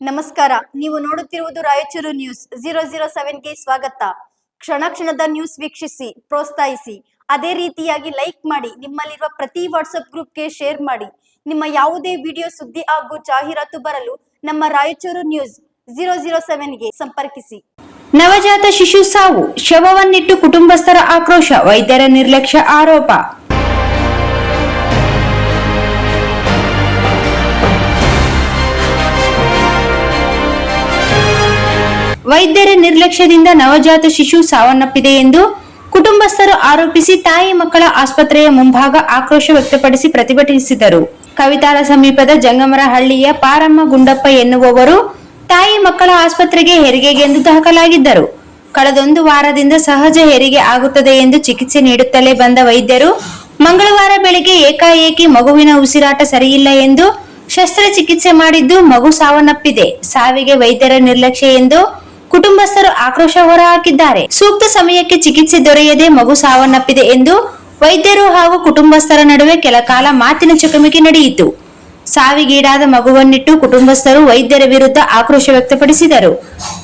ನಮಸ್ಕಾರ. ನೀವು ನೋಡುತ್ತಿರುವುದು ರಾಯಚೂರು ನ್ಯೂಸ್ 007ಗೆ ಸ್ವಾಗತ. ಕ್ಷಣ ಕ್ಷಣದ ನ್ಯೂಸ್ ವೀಕ್ಷಿಸಿ, ಪ್ರೋತ್ಸಾಹಿಸಿ. ಅದೇ ರೀತಿಯಾಗಿ ಲೈಕ್ ಮಾಡಿ, ನಿಮ್ಮಲ್ಲಿರುವ ಪ್ರತಿ ವಾಟ್ಸ್ಆಪ್ ಗ್ರೂಪ್ಗೆ ಶೇರ್ ಮಾಡಿ. ನಿಮ್ಮ ಯಾವುದೇ ವಿಡಿಯೋ, ಸುದ್ದಿ ಹಾಗೂ ಜಾಹೀರಾತು ಬರಲು ನಮ್ಮ ರಾಯಚೂರು ನ್ಯೂಸ್ 007ಗೆ ಸಂಪರ್ಕಿಸಿ. ನವಜಾತ ಶಿಶು ಸಾವು, ಶವವನ್ನಿಟ್ಟು ಕುಟುಂಬಸ್ಥರ ಆಕ್ರೋಶ, ವೈದ್ಯರ ನಿರ್ಲಕ್ಷ್ಯ ಆರೋಪ. ವೈದ್ಯರ ನಿರ್ಲಕ್ಷ್ಯದಿಂದ ನವಜಾತ ಶಿಶು ಸಾವನ್ನಪ್ಪಿದೆ ಎಂದು ಕುಟುಂಬಸ್ಥರು ಆರೋಪಿಸಿ ತಾಯಿ ಮಕ್ಕಳ ಆಸ್ಪತ್ರೆಯ ಮುಂಭಾಗ ಆಕ್ರೋಶ ವ್ಯಕ್ತಪಡಿಸಿ ಪ್ರತಿಭಟಿಸಿದರು. ಕವಿತಾಳ ಸಮೀಪದ ಜಂಗಮರಹಳ್ಳಿಯ ಪಾರಮ್ಮ ಗುಂಡಪ್ಪ ಎನ್ನುವವರು ತಾಯಿ ಮಕ್ಕಳ ಆಸ್ಪತ್ರೆಗೆ ಹೆರಿಗೆಗೆಂದು ದಾಖಲಾಗಿದ್ದರು. ಕಳೆದೊಂದು ವಾರದಿಂದ ಸಹಜ ಹೆರಿಗೆ ಆಗುತ್ತದೆ ಎಂದು ಚಿಕಿತ್ಸೆ ನೀಡುತ್ತಲೇ ಬಂದ ವೈದ್ಯರು ಮಂಗಳವಾರ ಬೆಳಗ್ಗೆ ಏಕಾಏಕಿ ಮಗುವಿನ ಉಸಿರಾಟ ಸರಿಯಿಲ್ಲ ಎಂದು ಶಸ್ತ್ರಚಿಕಿತ್ಸೆ ಮಾಡಿದ್ದು ಮಗು ಸಾವನ್ನಪ್ಪಿದೆ. ಸಾವಿಗೆ ವೈದ್ಯರ ನಿರ್ಲಕ್ಷ್ಯ ಎಂದು ಕುಟುಂಬಸ್ಥರು ಆಕ್ರೋಶ ಹೊರಹಾಕಿದ್ದಾರೆ. ಸೂಕ್ತ ಸಮಯಕ್ಕೆ ಚಿಕಿತ್ಸೆ ದೊರೆಯದೆ ಮಗು ಸಾವನ್ನಪ್ಪಿದೆ ಎಂದು ವೈದ್ಯರು ಹಾಗೂ ಕುಟುಂಬಸ್ಥರ ನಡುವೆ ಕೆಲ ಕಾಲ ಮಾತಿನ ಚಕಮಕಿ ನಡೆಯಿತು. ಸಾವಿಗೀಡಾದ ಮಗುವನ್ನಿಟ್ಟು ಕುಟುಂಬಸ್ಥರು ವೈದ್ಯರ ವಿರುದ್ಧ ಆಕ್ರೋಶ ವ್ಯಕ್ತಪಡಿಸಿದರು.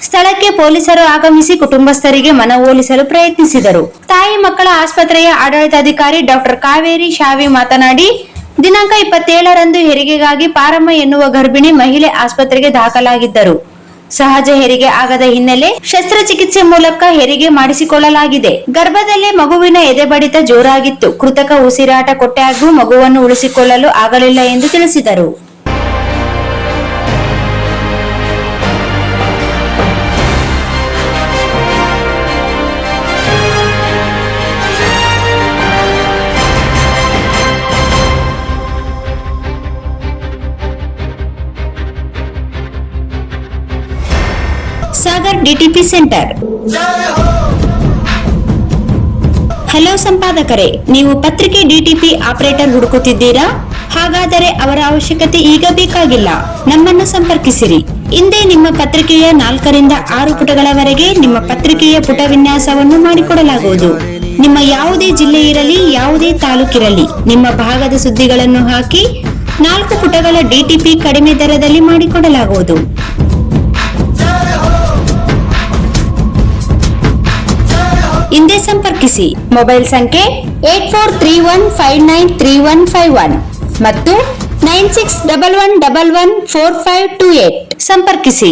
ಸ್ಥಳಕ್ಕೆ ಪೊಲೀಸರು ಆಗಮಿಸಿ ಕುಟುಂಬಸ್ಥರಿಗೆ ಮನವೊಲಿಸಲು ಪ್ರಯತ್ನಿಸಿದರು. ತಾಯಿ ಮಕ್ಕಳ ಆಸ್ಪತ್ರೆಯ ಆಡಳಿತಾಧಿಕಾರಿ ಡಾಕ್ಟರ್ ಕಾವೇರಿ ಶಾವಿ ಮಾತನಾಡಿ, ದಿನಾಂಕ 27ರಂದು ಹೆರಿಗೆಗಾಗಿ ಪಾರಮ್ಮ ಎನ್ನುವ ಗರ್ಭಿಣಿ ಮಹಿಳೆ ಆಸ್ಪತ್ರೆಗೆ ದಾಖಲಾಗಿದ್ದರು. ಸಹಜ ಹೆರಿಗೆ ಆಗದ ಹಿನ್ನೆಲೆ ಶಸ್ತ್ರಚಿಕಿತ್ಸೆ ಮೂಲಕ ಹೆರಿಗೆ ಮಾಡಿಸಿಕೊಳ್ಳಲಾಗಿದೆ. ಗರ್ಭದಲ್ಲೇ ಮಗುವಿನ ಎದೆ ಬಡಿತ ಜೋರಾಗಿತ್ತು. ಕೃತಕ ಉಸಿರಾಟ ಕೊಟ್ಟಾಗೂ ಮಗುವನ್ನು ಉಳಿಸಿಕೊಳ್ಳಲು ಆಗಲಿಲ್ಲ ಎಂದು ತಿಳಿಸಿದರು. Sagar DTP centre. ಹಲೋ ಸಂಪಾದಕರೇ, ನೀವು ಪತ್ರಿಕೆ ಡಿಟಿಪಿ ಆಪರೇಟರ್ ಹುಡುಕುತ್ತಿದ್ದೀರಾ? ಹಾಗಾದರೆ ಅವರ ಅವಶ್ಯಕತೆ ಈಗ ಬೇಕಾಗಿಲ್ಲ. ನಮ್ಮನ್ನು ಸಂಪರ್ಕಿಸಿರಿ. ಇಂದೇ ನಿಮ್ಮ ಪತ್ರಿಕೆಯ 4 ರಿಂದ 6 ಪುಟಗಳವರೆಗೆ ನಿಮ್ಮ ಪತ್ರಿಕೆಯ ಪುಟ ವಿನ್ಯಾಸವನ್ನು ಮಾಡಿಕೊಡಲಾಗುವುದು. ನಿಮ್ಮ ಯಾವುದೇ ಜಿಲ್ಲೆ ಇರಲಿ, ಯಾವುದೇ ತಾಲೂಕಿರಲಿ, ನಿಮ್ಮ ಭಾಗದ ಸುದ್ದಿಗಳನ್ನು ಹಾಕಿ 4 ಪುಟಗಳ ಡಿಟಿಪಿ ಕಡಿಮೆ ದರದಲ್ಲಿ ಮಾಡಿಕೊಡಲಾಗುವುದು. ಹಿಂದೆ ಸಂಪರ್ಕಿಸಿ. ಮೊಬೈಲ್ ಸಂಖ್ಯೆ 8431593151 ಮತ್ತು 9611114528 ಸಂಪರ್ಕಿಸಿ.